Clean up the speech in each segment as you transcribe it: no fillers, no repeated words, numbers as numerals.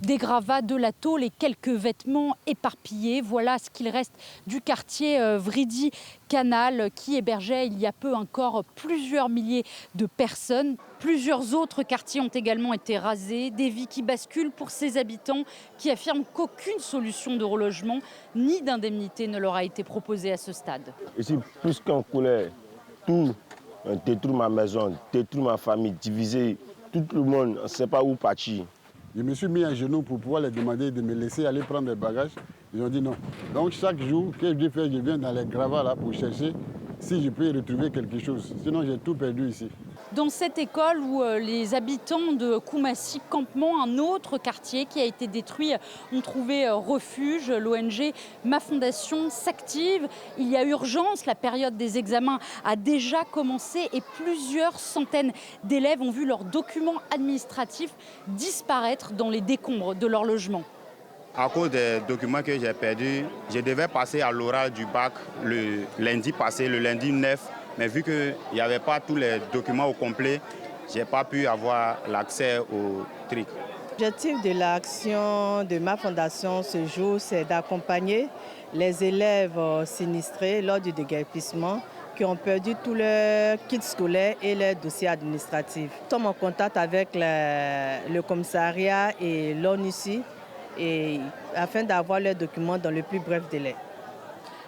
Des gravats, de la tôle et quelques vêtements éparpillés. Voilà ce qu'il reste du quartier Vridy-Canal qui hébergeait il y a peu encore plusieurs milliers de personnes. Plusieurs autres quartiers ont également été rasés. Des vies qui basculent pour ces habitants qui affirment qu'aucune solution de relogement ni d'indemnité ne leur a été proposée à ce stade. Ici, plus qu'en colère, tout détruit ma maison, détruit ma famille, divisé. Tout le monde, on ne sait pas où partir. Je me suis mis à genoux pour pouvoir leur demander de me laisser aller prendre des bagages. Ils ont dit non. Donc chaque jour, qu'est-ce que je fais? Je viens dans les gravats là pour chercher si je peux y retrouver quelque chose. Sinon, j'ai tout perdu ici. Dans cette école où les habitants de Koumassi, campement, un autre quartier qui a été détruit, ont trouvé refuge. L'ONG Ma Fondation s'active. Il y a urgence. La période des examens a déjà commencé et plusieurs centaines d'élèves ont vu leurs documents administratifs disparaître dans les décombres de leur logement. À cause des documents que j'ai perdus, je devais passer à l'oral du bac le lundi passé, le lundi 9. Mais vu qu'il n'y avait pas tous les documents au complet, je n'ai pas pu avoir l'accès au truc. L'objectif de l'action de Ma Fondation ce jour, c'est d'accompagner les élèves sinistrés lors du déguerpissement qui ont perdu tous leurs kits scolaires et leurs dossiers administratifs. Nous sommes en contact avec le commissariat et l'ONUCI afin d'avoir leurs documents dans le plus bref délai.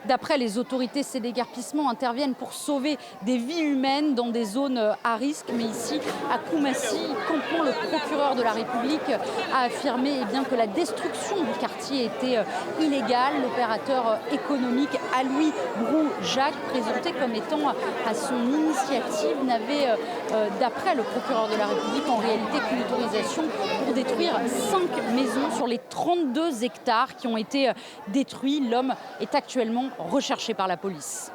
D'après les autorités, ces déguerpissements interviennent pour sauver des vies humaines dans des zones à risque. Mais ici, à Koumassi, campement, le procureur de la République a affirmé que la destruction du quartier était illégale. L'opérateur économique Aloui Brou-Jacques, présenté comme étant à son initiative, n'avait, d'après le procureur de la République, en réalité qu'une autorisation pour détruire 5 maisons sur les 32 hectares qui ont été détruits. L'homme est actuellement recherché par la police.